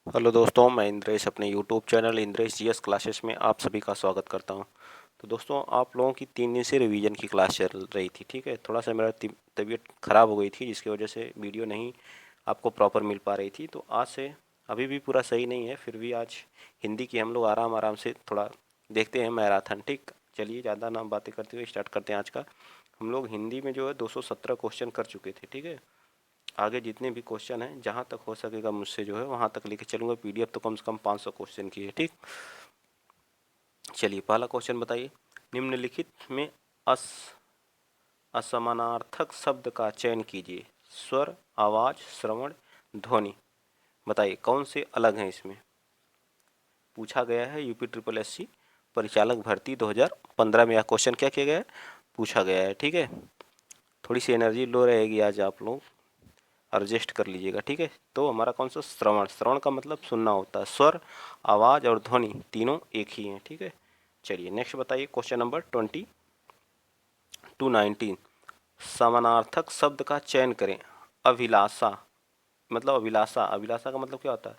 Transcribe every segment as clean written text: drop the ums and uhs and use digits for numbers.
Hello दोस्तों, मैं इंद्रेश अपने YouTube channel Indresh GS classes में आप सभी का स्वागत करता हूं। तो दोस्तों, आप लोगों की 3 दिन से रिवीजन की क्लास चल रही थी। ठीक है, थोड़ा सा मेरा तबीयत ख़राब हो गई थी, जिसकी वजह से वीडियो नहीं आपको प्रॉपर मिल पा रही थी। तो आज से अभी भी पूरा सही नहीं है, फिर भी आज हिंदी की हम लोग आराम आराम से थोड़ा देखते हैं मैराथन। ठीक, चलिए ज़्यादा ना बातें करते हुए स्टार्ट करते हैं आज का। हम लोग हिंदी में जो है 217 क्वेश्चन कर चुके थे। ठीक है, आगे जितने भी क्वेश्चन हैं जहाँ तक हो सकेगा मुझसे जो है वहाँ तक लेके चलूँगा। पीडीएफ तो कम से कम 500 क्वेश्चन की है। ठीक, चलिए पहला क्वेश्चन बताइए। निम्नलिखित में अस असमानार्थक शब्द का चयन कीजिए। स्वर, आवाज, श्रवण, ध्वनि। बताइए कौन से अलग हैं इसमें। पूछा गया है यूपी ट्रिपल एससी परिचालक भर्ती 2015 में। यह क्वेश्चन क्या किया गया है, पूछा गया है। ठीक है, थोड़ी सी एनर्जी लो रहेगी आज, आप लोग एडजस्ट कर लीजिएगा। ठीक है, तो हमारा कौन सा श्रवण, श्रवण का मतलब सुनना होता है। स्वर, आवाज और ध्वनि तीनों एक ही हैं। ठीक है, चलिए नेक्स्ट बताइए। Question number 2219। समानार्थक शब्द का चयन करें। अभिलाषा, मतलब अभिलाषा, अभिलाषा का मतलब क्या होता है,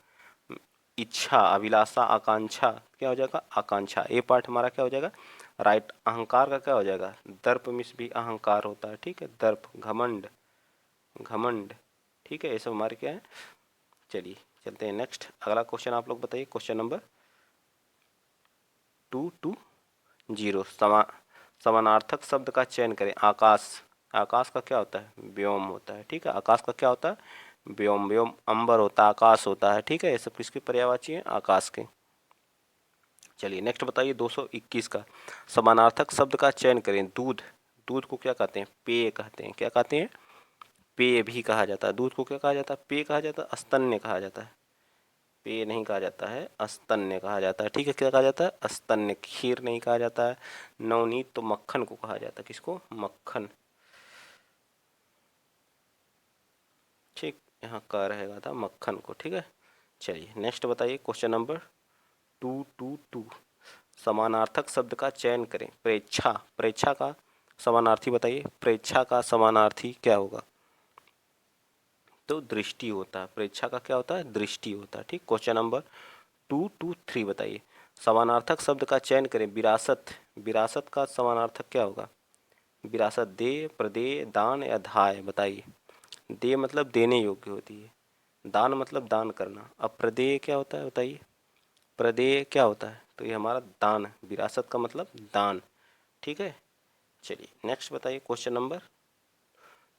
इच्छा। अभिलाषा, आकांक्षा, क्या हो जाएगा, आकांक्षा। ये पार्ट हमारा क्या हो जाएगा, राइट। अहंकार का क्या हो जाएगा, दर्प मिस भी अहंकार होता है। ठीक है, दर्प, घमंड, घमंड। ठीक है, ये सब हमारे क्या है। चलिए चलते हैं नेक्स्ट। अगला क्वेश्चन आप लोग बताइए। Question number 220। समानार्थक शब्द का चयन करें। आकाश, आकाश का क्या होता है, व्योम होता है। ठीक है, आकाश का क्या होता है, व्योम। व्योम अंबर होता है, आकाश होता है। ठीक है, ये सब किसके पर्यायवाची है, आकाश के। चलिए नेक्स्ट बताइए 221 का। समानार्थक शब्द का चयन करें। दूध, दूध को क्या कहते हैं, पेय कहते हैं। क्या कहते हैं, पेय भी कहा जाता है। दूध को क्या कहा जाता है, पेय कहा जाता है, स्तन्य कहा जाता है। पेय नहीं कहा जाता है, स्तन्य कहा जाता है। ठीक है, क्या कहा जाता है, स्तन्य। खीर नहीं कहा जाता है। नवनीत तो मक्खन को कहा जाता है। किसको, मक्खन। ठीक, यहाँ का रहेगा था मक्खन को। ठीक है, चलिए नेक्स्ट बताइए। Question number 222। समानार्थक शब्द का चयन करें। प्रेच्छा, प्रेच्छा का समानार्थी बताइए। प्रेच्छा का समानार्थी क्या होगा, तो दृष्टि होता है। प्रेच्छा का क्या होता है, दृष्टि होता है। ठीक, क्वेश्चन नंबर 223 बताइए। समानार्थक शब्द का चयन करें। विरासत, विरासत का समानार्थक क्या होगा, विरासत। दे, प्रदेय, दान या धाय। बताइए। दे मतलब देने योग्य होती है, दान मतलब दान करना। अब प्रदेय क्या होता है बताइए, प्रदेय क्या होता है, तो ये हमारा दान। विरासत का मतलब दान। ठीक है, चलिए नेक्स्ट बताइए। Question number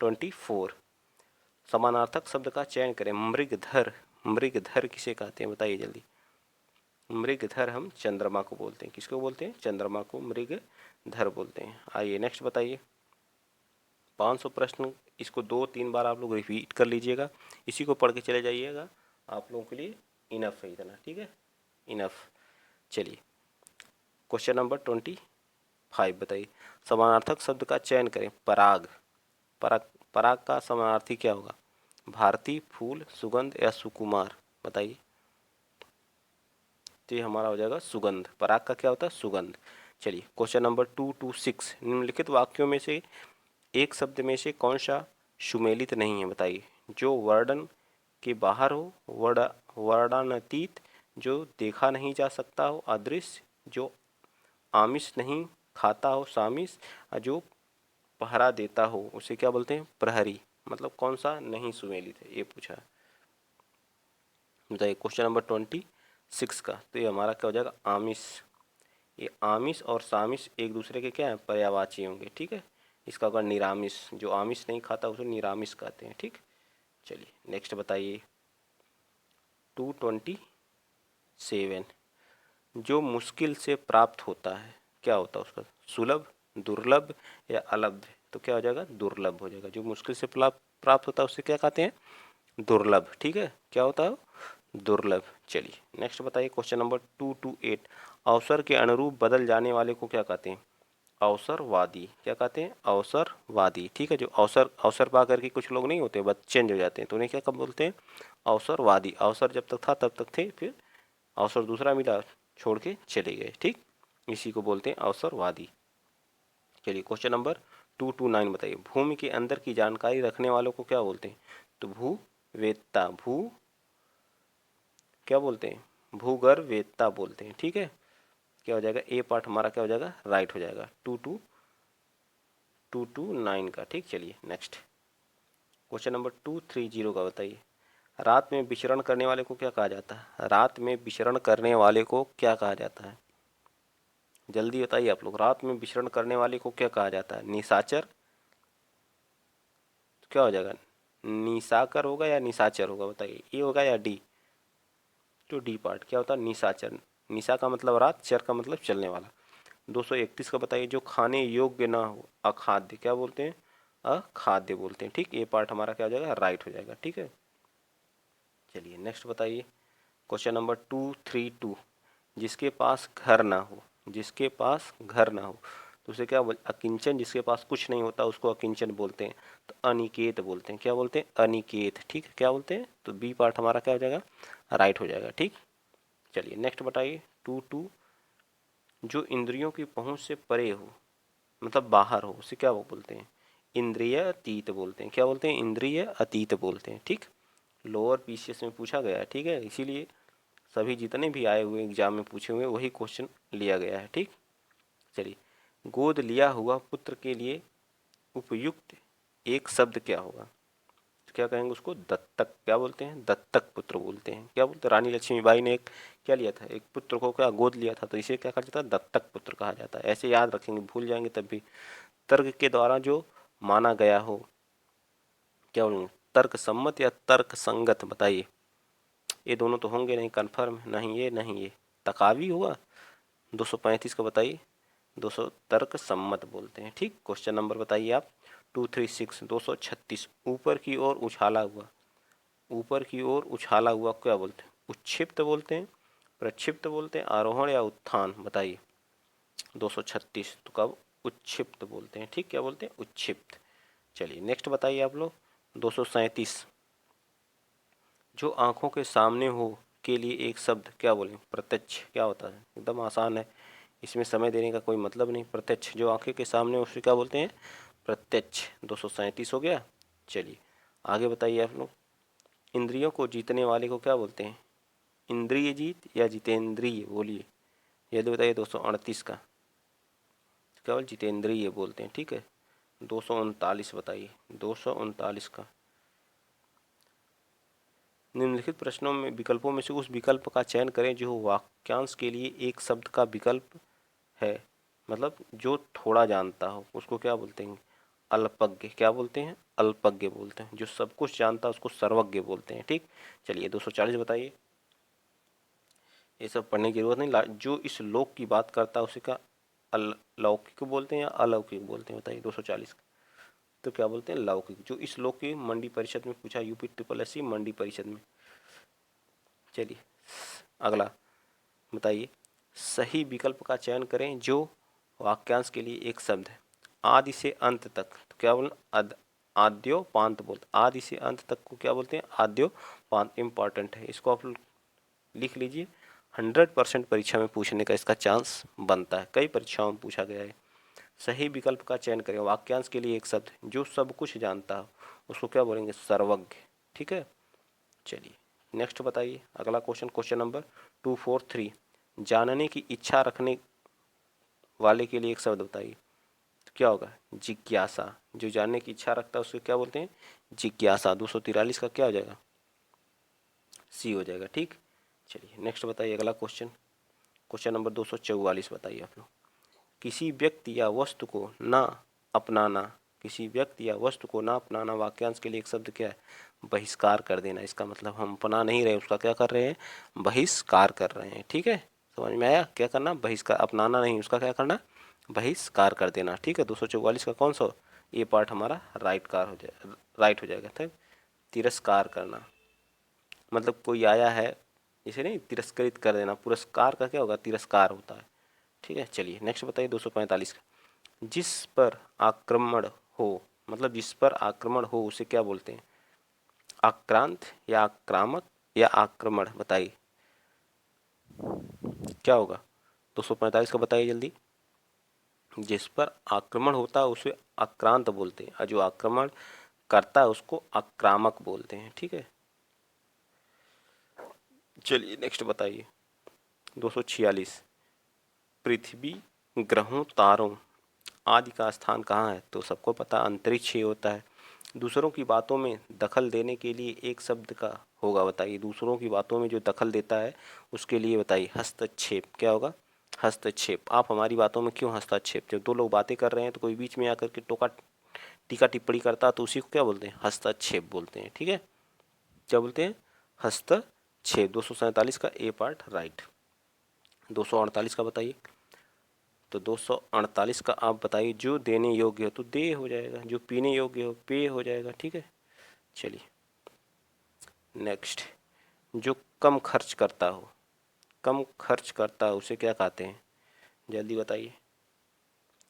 24। समानार्थक शब्द का चयन करें। मृगधर, मृगधर किसे कहते हैं बताइए जल्दी। मृगधर हम चंद्रमा को बोलते हैं। किसको बोलते हैं, चंद्रमा को मृगधर बोलते हैं। आइए नेक्स्ट बताइए। 500 प्रश्न, इसको 2-3 बार आप लोग रिपीट कर लीजिएगा। इसी को पढ़ के चले जाइएगा, आप लोगों के लिए इनफ है इतना। ठीक है, इनफ। चलिए क्वेश्चन नंबर 25 बताइए। समानार्थक शब्द का चयन करें। पराग, पराग, पराग का समानार्थी क्या होगा, भारती, फूल, सुगंध या सुकुमार। बताइए। तो ये हमारा हो जाएगा सुगंध। पराग का क्या होता है, सुगंध। चलिए क्वेश्चन नंबर 226। निम्नलिखित वाक्यों में से एक शब्द में से कौन सा सुमेलित नहीं है। बताइए। जो वर्णन के बाहर हो, वर्णनातीत, जो देखा नहीं जा सकता हो, अदृश्य, जो आमिष नहीं खाता हो, सामिष, और जो पहरा देता हो उसे क्या बोलते हैं, प्रहरी। मतलब कौन सा नहीं सुमेलित है, ये पूछा है। बताइए क्वेश्चन नंबर 26 का। तो ये हमारा क्या हो जाएगा, आमिष। ये आमिष और सामिष एक दूसरे के क्या है, पर्यायवाची होंगे। ठीक है, इसका होगा निरामिष। जो आमिष नहीं खाता उसे निरामिष कहते हैं। ठीक, चलिए नेक्स्ट बताइए। 227। जो मुश्किल से प्राप्त होता है, क्या होता है उसका, सुलभ, दुर्लभ या अलभ्य। तो क्या हो जाएगा, दुर्लभ हो जाएगा। जो मुश्किल से प्राप्त होता है उससे क्या कहते हैं, दुर्लभ। ठीक है, क्या होता है, दुर्लभ। चलिए नेक्स्ट बताइए। Question number 228। अवसर के अनुरूप बदल जाने वाले को क्या कहते हैं, अवसरवादी। क्या कहते हैं, अवसरवादी। ठीक है, जो अवसर अवसर पा करके कुछ लोग नहीं होते, बस चेंज हो जाते हैं, तो उन्हें क्या कब बोलते हैं, अवसरवादी। अवसर जब तक था तब तक थे, फिर अवसर दूसरा मिला, छोड़ के चले गए। ठीक, इसी को बोलते हैं अवसरवादी। चलिए क्वेश्चन नंबर 229 बताइए। भूमि के अंदर की जानकारी रखने वालों को क्या बोलते हैं, तो भूवेत्ता। भू क्या बोलते हैं, भूगर्भवेत्ता बोलते हैं। ठीक है, क्या हो जाएगा, ए पार्ट हमारा क्या हो जाएगा, राइट हो जाएगा 229 का। ठीक, चलिए नेक्स्ट क्वेश्चन नंबर 230 का बताइए। रात में विचरण करने वाले को क्या कहा जाता है, रात में विचरण करने वाले को क्या कहा जाता है, जल्दी बताइए आप लोग। रात में विचरण करने वाले को क्या कहा जाता है, निशाचर, क्या हो जाएगा, निशाकर होगा या निशाचर होगा, बताइए, ए होगा या डी। तो डी पार्ट क्या होता है, निशाचर। निशा का मतलब रात, चर का मतलब चलने वाला। 231 का बताइए, जो खाने योग्य ना हो, अखाद्य, क्या बोलते हैं, अखाद्य बोलते हैं। ठीक, ये पार्ट हमारा क्या हो जाएगा, राइट हो जाएगा। ठीक है, चलिए नेक्स्ट बताइए क्वेश्चन नंबर 232। जिसके पास घर ना हो, जिसके पास घर ना हो तो उसे क्या बोल, अकिंचन, जिसके पास कुछ नहीं होता उसको अकिंचन बोलते हैं, तो अनिकेत बोलते हैं। क्या बोलते हैं, अनिकेत। ठीक है, क्या बोलते हैं, तो बी पार्ट हमारा क्या हो जाएगा, राइट हो जाएगा। ठीक, चलिए नेक्स्ट बताइए 22। जो इंद्रियों की पहुंच से परे हो, मतलब बाहर हो, उसे क्या वो बोलते हैं, इंद्रिय अतीत बोलते हैं। क्या बोलते हैं, इंद्रिय अतीत बोलते हैं। ठीक, लोअर पीसीएस में पूछा गया है। ठीक है, इसीलिए सभी जितने भी आए हुए एग्जाम में पूछे हुए वही क्वेश्चन लिया गया है। ठीक, चलिए, गोद लिया हुआ पुत्र के लिए उपयुक्त एक शब्द क्या होगा, तो क्या कहेंगे उसको, दत्तक। क्या बोलते हैं, दत्तक पुत्र बोलते हैं। क्या बोलते हैं, रानी लक्ष्मीबाई ने एक क्या लिया था, एक पुत्र को क्या गोद लिया था, तो इसे क्या कहा जाता है, दत्तक पुत्र कहा जाता है। ऐसे याद रखेंगे, भूल जाएंगे तब भी। तर्क के द्वारा जो माना गया हो, क्या बोलेंगे, तर्क सम्मत या तर्क संगत, बताइए। ये दोनों तो होंगे नहीं, कन्फर्म, नहीं ये नहीं ये, तकावी होगा। 235 का बताइए, 200 तर्क सम्मत बोलते हैं। ठीक, क्वेश्चन नंबर बताइए आप 236, 236। ऊपर की ओर उछाला हुआ, ऊपर की ओर उछाला हुआ क्या बोलते हैं, उच्छिप्त बोलते हैं, प्रक्षिप्त बोलते हैं, आरोहण या उत्थान, बताइए। 236 तो कब, उच्छिप्त बोलते हैं। ठीक, क्या बोलते हैं, उच्छिप्त। चलिए नेक्स्ट बताइए आप लोग 237। जो आंखों के सामने हो के लिए एक शब्द क्या बोलें, प्रत्यक्ष। क्या होता है, एकदम आसान है, इसमें समय देने का कोई मतलब नहीं। प्रत्यक्ष, जो आंखें के सामने हो उसे क्या बोलते हैं, प्रत्यक्ष। 237 हो गया। चलिए आगे बताइए आप लोग। इंद्रियों को जीतने वाले को क्या बोलते हैं, इंद्रिय जीत या जितेंद्रिय, बोलिए जल्दी बताइए। 238 का केवल जितेंद्रिय बोलते हैं। ठीक है, 239 बताइए, 239 का। निम्नलिखित प्रश्नों में विकल्पों में से उस विकल्प का चयन करें जो वाक्यांश के लिए एक शब्द का विकल्प है, मतलब जो थोड़ा जानता हो उसको क्या बोलते हैं, अल्पज्ञ। क्या बोलते हैं, अल्पज्ञ बोलते हैं। जो सब कुछ जानता है उसको सर्वज्ञ बोलते हैं। ठीक, चलिए 240 बताइए। ये सब पढ़ने की जरूरत नहीं। जो इस लोक की बात करता है उसे क्या लौकिक बोलते हैं या अलौकिक बोलते हैं, बताइए। 240 तो क्या बोलते हैं, लौकिक। जो इस लोक की मंडी परिषद में पूछा, यूपी ट्रिपल एस मंडी परिषद में। चलिए अगला बताइए, सही विकल्प का चयन करें जो वाक्यांश के लिए एक शब्द है, आदि से अंत तक। तो क्या बोलना, आद्योपांत बोलते, आदि से अंत तक को क्या बोलते हैं, आद्योपांत। इंपॉर्टेंट है, इसको आप लिख लीजिए। 100% परीक्षा में पूछने का इसका चांस बनता है, कई परीक्षाओं में पूछा गया है। सही विकल्प का चयन करें, वाक्यांश के लिए एक शब्द जो सब कुछ जानता हो उसको क्या बोलेंगे, सर्वज्ञ। ठीक है, चलिए नेक्स्ट बताइए अगला क्वेश्चन, क्वेश्चन नंबर 243। जानने की इच्छा रखने वाले के लिए एक शब्द बताइए, तो क्या होगा, जिज्ञासा। जो जानने की इच्छा रखता है उसको क्या बोलते हैं, जिज्ञासा। 243 का क्या हो जाएगा, सी हो जाएगा। ठीक, चलिए नेक्स्ट बताइए अगला क्वेश्चन, क्वेश्चन नंबर 244 बताइए आप लोग। किसी व्यक्ति या वस्तु को ना अपनाना, किसी व्यक्ति या वस्तु को ना अपनाना वाक्यांश के लिए एक शब्द क्या है, बहिष्कार कर देना। इसका मतलब हम अपना नहीं रहे, उसका क्या कर रहे हैं, बहिष्कार कर रहे हैं। ठीक है, समझ में आया, क्या करना, बहिष्कार, अपनाना नहीं, उसका क्या करना, बहिष्कार कर देना। ठीक है, 244 का कौन सा, ये पार्ट हमारा राइट हो जाएगा। ठीक, तिरस्कार करना, मतलब कोई आया है, इसे नहीं तिरस्कृत कर देना। पुरस्कार का क्या होगा, तिरस्कार होता है। ठीक है, चलिए नेक्स्ट बताइए 245 का। जिस पर आक्रमण हो, मतलब जिस पर आक्रमण हो उसे क्या बोलते हैं, आक्रांत या आक्रामक या आक्रमण, बताइए क्या होगा। 245 का बताइए जल्दी। जिस पर आक्रमण होता है उसे आक्रांत बोलते हैं, और जो आक्रमण करता है उसको आक्रामक बोलते हैं। ठीक है, चलिए नेक्स्ट बताइए 246। पृथ्वी, ग्रहों, तारों आदि का स्थान कहाँ है? तो सबको पता अंतरिक्ष ही होता है। दूसरों की बातों में दखल देने के लिए एक शब्द का होगा, बताइए। दूसरों की बातों में जो दखल देता है उसके लिए बताइए हस्तक्षेप। क्या होगा? हस्तक्षेप। आप हमारी बातों में क्यों हस्तक्षेप? जब दो लोग बातें कर रहे हैं तो कोई बीच में आकर के टोका टीका टिप्पणी करता है तो उसी को क्या बोलते हैं? हस्तक्षेप बोलते हैं। ठीक है, क्या बोलते हैं? हस्तक्षेप। 247 का ए पार्ट राइट। 248 का बताइए। तो 248 का आप बताइए। जो देने योग्य हो तो दे हो जाएगा, जो पीने योग्य हो पे हो जाएगा। ठीक है, चलिए नेक्स्ट। जो कम खर्च करता हो, कम खर्च करता हो उसे क्या कहते हैं? जल्दी बताइए।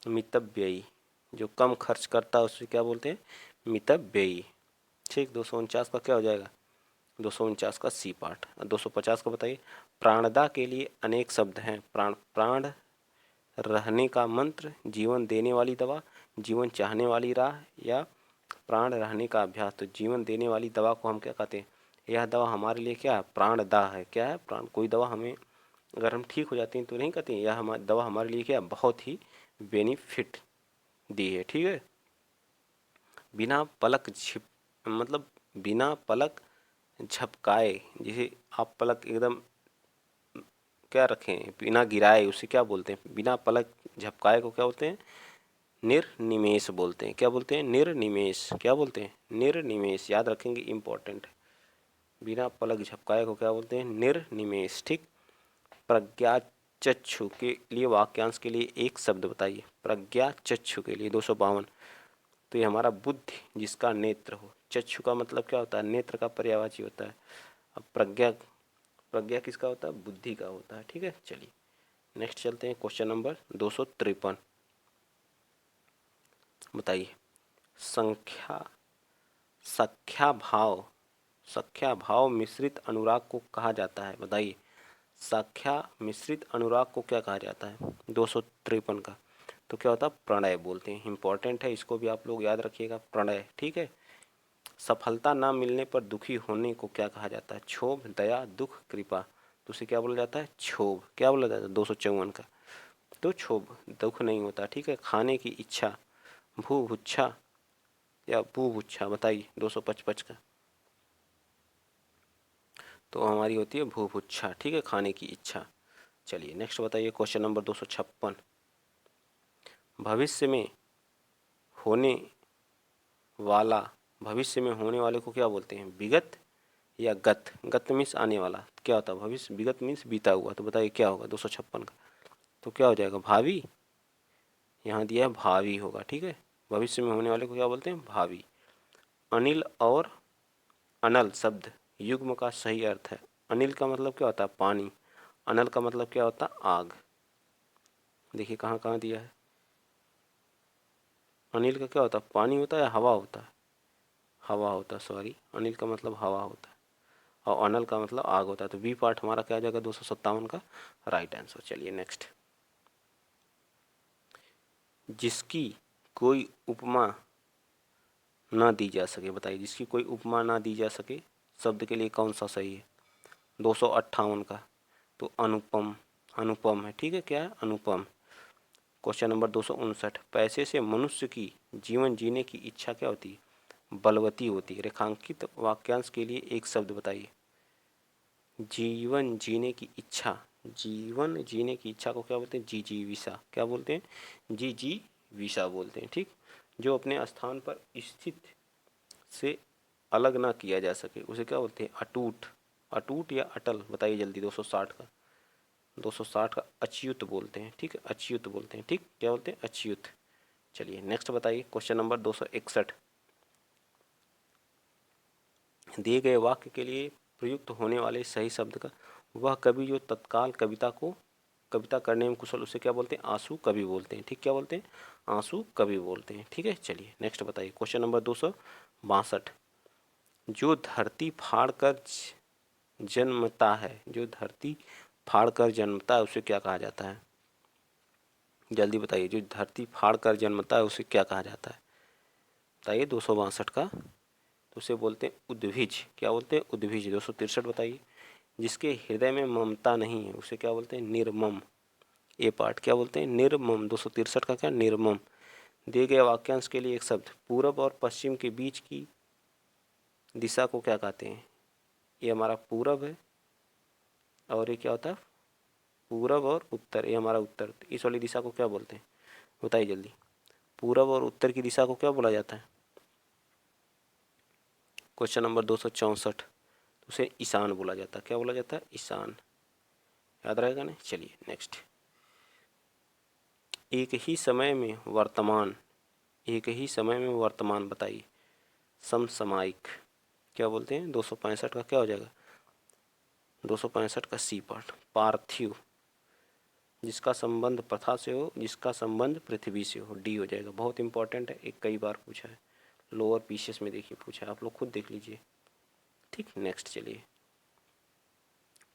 मितव्ययी। जो कम खर्च करता है उसे क्या बोलते हैं? मितव्ययी। ठीक, 249 का क्या हो जाएगा? 249 का सी पार्ट। 250 का बताइए। प्राणदा के लिए अनेक शब्द हैं। प्राण रहने का मंत्र, जीवन देने वाली दवा, जीवन चाहने वाली राह, या प्राण रहने का अभ्यास। तो जीवन देने वाली दवा को हम क्या कहते हैं? यह दवा हमारे लिए क्या है? प्राणदा है। क्या है? प्राण। कोई दवा हमें अगर हम ठीक हो जाते हैं तो नहीं कहते हैं यह हमारी दवा हमारे लिए क्या है? बहुत ही बेनिफिट दी है। ठीक है, बिना पलक झिप मतलब बिना पलक झपकाए। जैसे आप पलक एकदम क्या रखें, बिना गिराए, उसे क्या बोलते हैं? बिना पलक झपकाए को क्या बोलते हैं? निर्निमेष बोलते हैं। क्या बोलते हैं? निर्निमेष। क्या बोलते हैं? निर्निमेष। याद रखेंगे, इंपॉर्टेंट है। बिना पलक झपकाए को क्या बोलते हैं? निर्निमेष। ठीक। प्रज्ञा चक्षु के लिए वाक्यांश के लिए एक शब्द बताइए। प्रज्ञा चक्षु के लिए 252। तो ये हमारा बुद्धि जिसका नेत्र हो। चक्षु का मतलब क्या होता है? नेत्र का पर्यायवाची होता है। अब प्रज्ञा, प्रज्ञा किसका होता है? बुद्धि का होता है। ठीक है, चलिए नेक्स्ट चलते हैं। क्वेश्चन नंबर 253 बताइए। संख्या सख्या भाव, सख्या भाव मिश्रित अनुराग को कहा जाता है? बताइए। सख्या मिश्रित अनुराग को क्या कहा जाता है? 253 का तो क्या होता है? प्रणय बोलते हैं। इंपॉर्टेंट है, इसको भी आप लोग याद रखिएगा, प्रणय। ठीक है। सफलता ना मिलने पर दुखी होने को क्या कहा जाता है? क्षोभ, दया, दुख, कृपा। तो उसे क्या बोला जाता है? क्षोभ। क्या बोला जाता है? 254 का तो क्षोभ, दुख नहीं होता। ठीक है। खाने की इच्छा, भूभुच्छा या बुभुक्षा। बताइए 255 का तो हमारी होती है भूभुच्छा। ठीक है, खाने की इच्छा। चलिए नेक्स्ट बताइए। Question number 256। भविष्य में होने वाला, भविष्य में होने वाले को क्या बोलते हैं? विगत या गत? गत मीन्स आने वाला। क्या होता है भविष्य? विगत मीन्स बीता हुआ। तो बताइए क्या होगा 256 का? तो क्या हो जाएगा? भावी। यहाँ दिया है भावी होगा। ठीक है, भविष्य में होने वाले को क्या बोलते हैं? भावी। अनिल और अनल शब्द युग्म का सही अर्थ है। अनिल का मतलब क्या होता है? पानी। अनल का मतलब क्या होता है? आग। देखिए कहाँ कहाँ दिया है। अनिल का क्या होता है? पानी होता है या हवा होता है? हवा होता है, सॉरी। अनिल का मतलब हवा होता है और अनल का मतलब आग होता है। तो बी पार्ट हमारा क्या आ जाएगा? 257 का राइट आंसर। चलिए नेक्स्ट। जिसकी कोई उपमा ना दी जा सके। बताइए, जिसकी कोई उपमा ना दी जा सके शब्द के लिए कौन सा सही है? 258 का तो अनुपम। अनुपम है। ठीक है, क्या है? अनुपम। Question number 259। पैसे से मनुष्य की जीवन जीने की इच्छा क्या होती है? बलवती होती है। रेखांकित वाक्यांश के लिए एक शब्द बताइए। जीवन जीने की इच्छा, जीवन जीने की इच्छा को क्या बोलते हैं? जिजीविषा। क्या बोलते हैं? जिजीविषा बोलते हैं। ठीक। जो अपने स्थान पर स्थित से अलग ना किया जा सके उसे क्या बोलते हैं? अटूट। अटूट या अटल। बताइए जल्दी। 260 का 260 का अच्युत बोलते हैं। ठीक है, अच्युत बोलते हैं। ठीक, क्या बोलते हैं? अच्युत। चलिए नेक्स्ट बताइए। Question number 261। दिए गए वाक्य के लिए प्रयुक्त होने वाले सही शब्द का वह कवि जो तत्काल कविता करने में कुशल उसे क्या बोलते हैं? आंसू कवि बोलते हैं। ठीक, क्या बोलते हैं? आंसू कवि बोलते हैं। ठीक है, चलिए नेक्स्ट बताइए। Question number 262। जो धरती फाड़ कर जन्मता है, जो धरती फाड़ कर जन्मता है उसे क्या कहा जाता है? जल्दी बताइए। जो धरती फाड़ कर जन्मता है उसे क्या कहा जाता है? बताइए 262 का तो उसे बोलते हैं उद्भिज। क्या बोलते हैं? उद्भिज। 263 बताइए। जिसके हृदय में ममता नहीं है उसे क्या बोलते हैं? निर्मम। ए पार्ट क्या बोलते हैं? निर्मम। 263 का क्या? निर्मम। दिए गए वाक्यांश के लिए एक शब्द। पूरब और पश्चिम के बीच की दिशा को क्या कहते हैं? ये हमारा पूरब है और ये क्या होता है? पूरब और उत्तर। ये हमारा उत्तर। इस वाली दिशा को क्या बोलते हैं? बताइए जल्दी। पूरब और उत्तर की दिशा को क्या बोला जाता है? Question number 264। उसे ईशान बोला जाता है। क्या बोला जाता है? ईशान। याद रहेगा ना? चलिए नेक्स्ट। एक ही समय में वर्तमान। एक ही समय में वर्तमान बताइए। समसामयिक क्या बोलते हैं? 265 का क्या हो जाएगा? 265 का सी पार्ट। पार्थिव जिसका संबंध प्रथा से हो, जिसका संबंध पृथ्वी से हो, डी हो जाएगा। बहुत इंपॉर्टेंट है, एक कई बार पूछा है। लोअर पीसेस में देखिए पूछा है, आप लोग खुद देख लीजिए। ठीक, नेक्स्ट चलिए।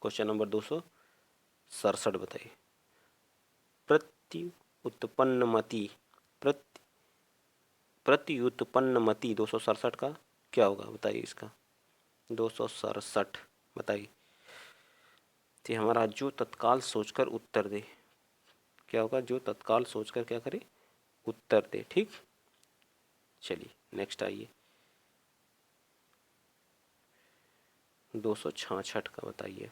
क्वेश्चन नंबर 267 बताइए। प्रति उत्पन्नमति। प्रति प्रति उत्पन्नमति 267 का क्या होगा? बताइए इसका। 267 बताइए। तो हमारा जो तत्काल सोचकर उत्तर दे। क्या होगा? जो तत्काल सोचकर क्या करे? उत्तर दे। ठीक, चलिए नेक्स्ट आइए। 266 का बताइए।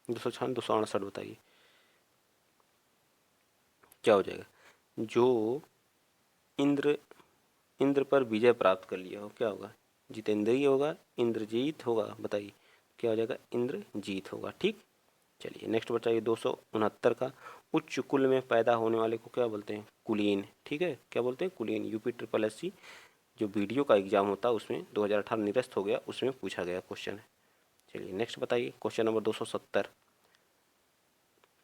268 बताइए क्या हो जाएगा? जो इंद्र इंद्र पर विजय प्राप्त कर लिया हो, क्या होगा? जितेंद्रिय होगा, इंद्रजीत होगा। बताइए क्या हो जाएगा? इंद्रजीत होगा। ठीक, चलिए नेक्स्ट बताइए। 269 का। उच्च कुल में पैदा होने वाले को क्या बोलते हैं? कुलीन। ठीक है, क्या बोलते हैं? कुलीन। यूपी ट्रिपल एससी जो वीडियो का एग्जाम होता है उसमें 2018 निरस्त हो गया, उसमें पूछा गया क्वेश्चन है। चलिए नेक्स्ट बताइए। Question number 270।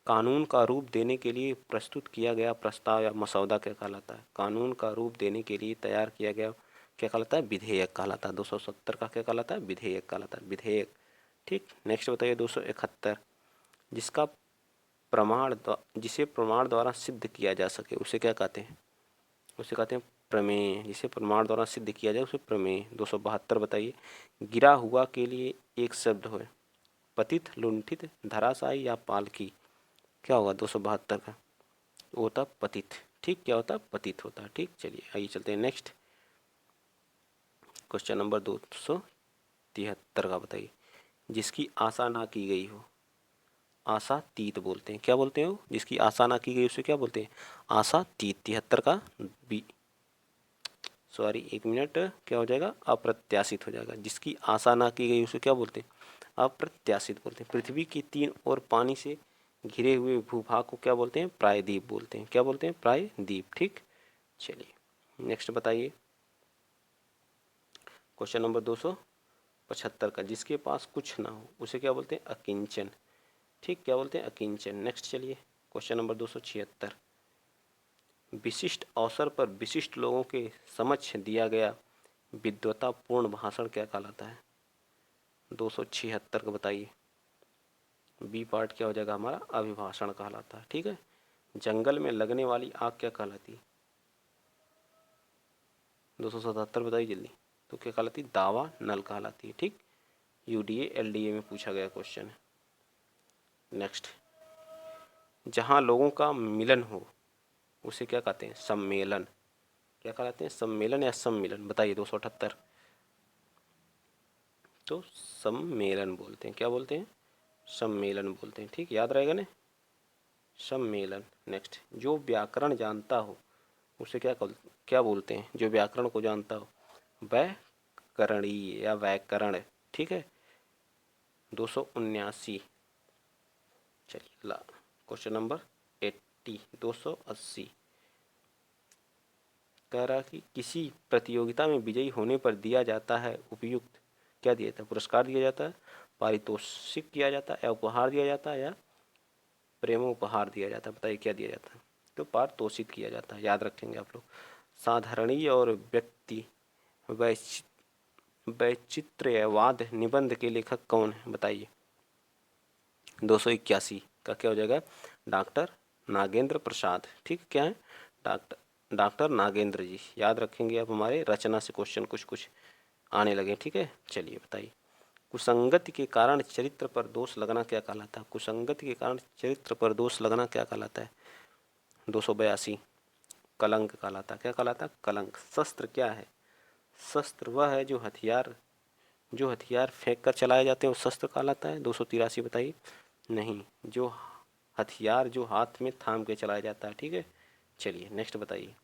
कानून का रूप देने के लिए प्रस्तुत किया गया प्रस्ताव या मसौदा क्या कहलाता है? कानून का रूप देने के लिए तैयार किया गया क्या कहलाता है? विधेयक कहलाता है। 270 का क्या कहलाता है? विधेयक कहलाता है। विधेयक। ठीक, नेक्स्ट बताइए। 271। जिसका जिसे प्रमाण द्वारा सिद्ध किया जा सके उसे क्या कहते हैं? उसे कहते हैं प्रमेय। जिसे प्रमाण द्वारा सिद्ध किया जाए उसे प्रमेय। 272 बताइए। गिरा हुआ के लिए एक शब्द हो। पतित, लुंठित, धराशायी या पालकी। क्या होगा 272 का? वो होता पतित। ठीक, क्या होता? पतित होता। ठीक, चलिए आइए चलते हैं नेक्स्ट। क्वेश्चन नंबर 273 का बताइए। जिसकी आशा ना की गई हो। आशातीत बोलते हैं। क्या बोलते हैं? जिसकी आशा ना की गई उसे क्या बोलते हैं? आशातीत। 73 का बी। सॉरी एक मिनट, क्या हो जाएगा? अप्रत्याशित हो जाएगा। जिसकी आशा ना की गई उसे क्या बोलते हैं? अप्रत्याशित बोलते हैं। पृथ्वी की तीन और पानी से घिरे हुए भूभाग को क्या बोलते हैं? प्रायद्वीप बोलते हैं। क्या बोलते हैं? प्रायद्वीप। ठीक, चलिए नेक्स्ट बताइए। क्वेश्चन नंबर 275 का। जिसके पास कुछ ना हो उसे क्या बोलते हैं? अकिंचन। ठीक, क्या बोलते हैं? अकिंचन। नेक्स्ट चलिए। Question number 276। विशिष्ट अवसर पर विशिष्ट लोगों के समक्ष दिया गया विद्वतापूर्ण भाषण क्या कहलाता है? 276 का बताइए। बी पार्ट क्या हो जाएगा हमारा? अभिभाषण कहलाता है। ठीक है। जंगल में लगने वाली आग क्या कहलाती है? 277 बताइए जल्दी। तो क्या कहलाती? दावा नल कहलाती है। ठीक, यूडीए एलडीए में पूछा गया क्वेश्चन है। नेक्स्ट। जहाँ लोगों का मिलन हो उसे क्या कहते हैं? सम्मेलन। क्या कहलाते हैं? सम्मेलन या सम्मिलन। बताइए 278। तो सम्मेलन बोलते हैं। क्या बोलते हैं? सम्मेलन बोलते हैं। ठीक, याद रहेगा ना? सम्मेलन। नेक्स्ट। जो व्याकरण जानता हो उसे क्या बोलते हैं? जो व्याकरण को जानता हो। व्याकरणीय या व्याकरण। ठीक है। 279। चलिए ला क्वेश्चन नंबर 80। 280 कह रहा कि किसी प्रतियोगिता में विजयी होने पर दिया जाता है उपयुक्त। क्या दिया जाता है? पुरस्कार दिया जाता है, पारितोषिक दिया जाता है, या उपहार दिया जाता है, या प्रेमोपहार दिया जाता है। बताइए क्या दिया जाता है? तो पारितोषिक किया जाता है। याद रखेंगे आप लोग। साधारणीय और व्यक्ति वैचित्र्यवाद निबंध के लेखक कौन है? बताइए। 281 का क्या हो जाएगा? डॉक्टर नागेंद्र प्रसाद। ठीक, क्या है? डॉक्टर नागेंद्र जी। याद रखेंगे आप, हमारे रचना से क्वेश्चन कुछ कुछ आने लगे। ठीक है, चलिए बताइए। कुसंगति के कारण चरित्र पर दोष लगना क्या कहलाता है? कुसंगति के कारण चरित्र पर दोष लगना क्या कहलाता है? 282 कलंक कहलाता है। क्या कहलाता है? कलंक। शस्त्र क्या है? शस्त्र वह है जो हथियार फेंक कर चलाए जाते हैं वो शस्त्र कहलाता है। 283 बताइए। नहीं, जो हथियार जो हाथ में थाम के चलाया जाता है। ठीक है, चलिए नेक्स्ट बताइए।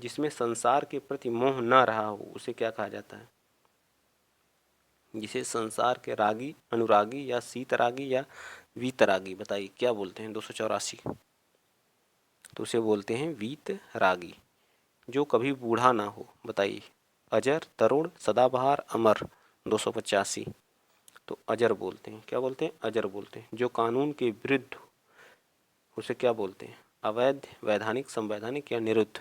जिसमें संसार के प्रति मोह न रहा हो उसे क्या कहा जाता है? जिसे संसार के रागी, अनुरागी या शीतरागी या वीतरागी, बताइए क्या बोलते हैं? 284। तो उसे बोलते हैं वीतरागी। जो कभी बूढ़ा ना हो, बताइए। अजर, तरुण, सदाबहार, अमर। 285। तो अजर बोलते हैं। क्या बोलते हैं? अजर बोलते हैं। जो कानून के विरुद्ध उसे क्या बोलते हैं? अवैध, वैधानिक, संवैधानिक या निरुद्ध।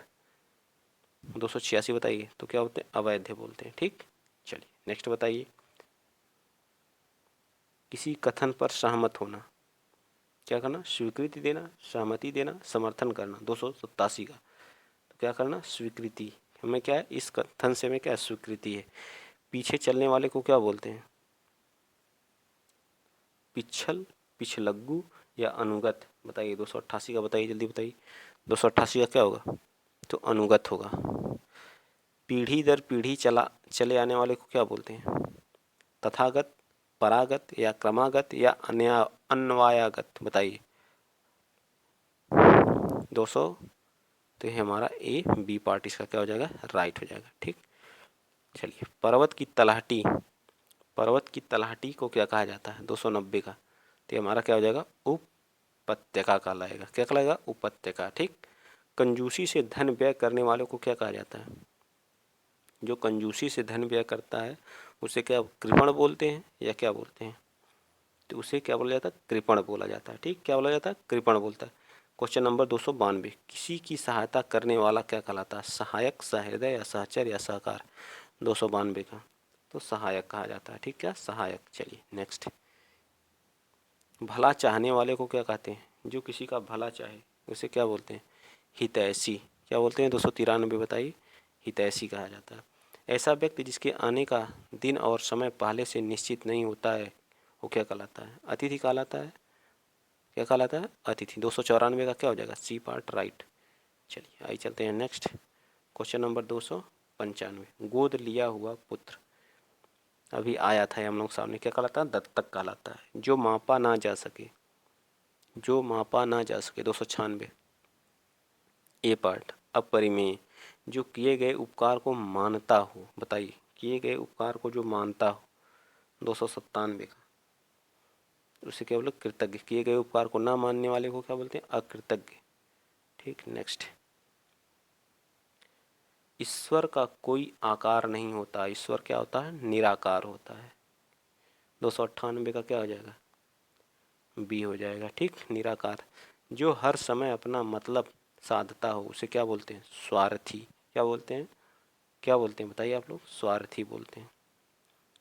286 बताइए। तो क्या बोलते हैं? अवैध बोलते हैं। ठीक, चलिए नेक्स्ट बताइए। किसी कथन पर सहमत होना, क्या करना? स्वीकृति देना, सहमति देना, समर्थन करना। 287 का। तो क्या करना? स्वीकृति। हमें क्या है? इस कथन से हमें क्या है? स्वीकृति है। पीछे चलने वाले को क्या बोलते हैं? पिछल, पिछलग्गू या अनुगत, बताइए। 288 का बताइए, जल्दी बताइए। 288 का क्या होगा? तो अनुगत होगा। पीढ़ी दर पीढ़ी चले आने वाले को क्या बोलते हैं? तथागत, परागत या क्रमागत या अन्वयागत, बताइए। 200। तो ये हमारा ए बी पार्ट इसका क्या हो जाएगा? राइट हो जाएगा। ठीक, चलिए। पर्वत की तलहटी को क्या कहा जाता है? 290 का। तो ये हमारा क्या हो जाएगा? उपत्यका कहलाएगा। क्या कहलाएगा? उपत्यका। ठीक। कंजूसी से धन व्यय करने वालों को क्या कहा जाता है? जो कंजूसी से धन व्यय करता है उसे क्या कृपण बोलते हैं या क्या बोलते हैं? तो उसे क्या बोला जाता है? कृपण बोला जाता है। ठीक, क्या बोला जाता है? कृपण बोलता है। Question number 292। किसी की सहायता करने वाला क्या कहलाता है? सहायक, सहृदय या सहचर या सहकार। 292 का। तो सहायक कहा जाता है। ठीक, क्या? सहायक। चलिए नेक्स्ट। भला चाहने वाले को क्या कहते हैं? जो किसी का भला चाहे उसे क्या बोलते हैं? हितैषी। क्या बोलते हैं? 293 बताइए। हितैषी कहा जाता है। ऐसा व्यक्ति जिसके आने का दिन और समय पहले से निश्चित नहीं होता है वो क्या कहलाता है? अतिथि कहलाता है। क्या कहलाता है? अतिथि। 294 का क्या हो जाएगा? C part right. चलिए आइए चलते हैं नेक्स्ट। Question number 295। गोद लिया हुआ पुत्र, अभी आया था हम लोग सामने। क्या कहलाता है? दत्तक कहलाता है। जो मापा ना जा सके, जो मापा ना जा सके। 296 ए पार्ट। अपरिमेय, जो किए गए उपकार को मानता हो, बताइए। किए गए उपकार को जो मानता हो। 297 का। उसे क्या बोले? कृतज्ञ। किए गए उपकार को ना मानने वाले को क्या बोलते हैं? अकृतज्ञ। ठीक, नेक्स्ट। ईश्वर का कोई आकार नहीं होता। ईश्वर क्या होता है? निराकार होता है। 298 का क्या हो जाएगा? बी हो जाएगा। ठीक, निराकार। जो हर समय अपना मतलब साधता हो उसे क्या बोलते हैं? स्वार्थी। क्या बोलते हैं? क्या बोलते हैं बताइए आप लोग? स्वार्थी बोलते हैं।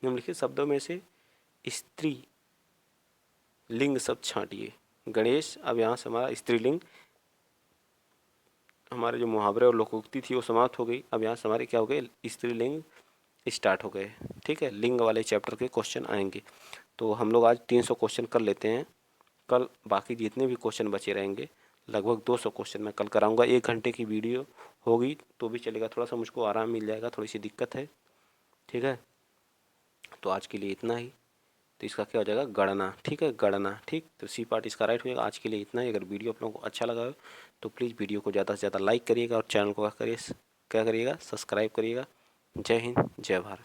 निम्नलिखित शब्दों में से स्त्री लिंग शब्द छांटिए। गणेश, अब यहाँ से हमारा स्त्रीलिंग, हमारे जो मुहावरे और लोकोक्ति थी वो समाप्त हो गई। अब यहाँ से हमारे क्या हो गए? स्त्रीलिंग स्टार्ट हो गए। ठीक है, लिंग वाले चैप्टर के क्वेश्चन आएंगे। तो हम लोग आज 300 क्वेश्चन कर लेते हैं। कल बाकी जितने भी क्वेश्चन बचे रहेंगे, लगभग 200 क्वेश्चन मैं कल कराऊंगा। 1 घंटे की वीडियो होगी तो भी चलेगा, थोड़ा सा मुझको आराम मिल जाएगा, थोड़ी सी दिक्कत है। ठीक है, तो आज के लिए इतना ही। तो इसका क्या हो जाएगा? गणना। ठीक है, गणना। ठीक, तो सी पार्ट इसका राइट हो जाएगा। आज के लिए इतना ही। अगर वीडियो आप लोगों को अच्छा लगा हो तो प्लीज़ वीडियो को ज़्यादा से ज़्यादा लाइक करिएगा और चैनल को क्या करिएगा? सब्सक्राइब करिएगा। जय हिंद, जय भारत।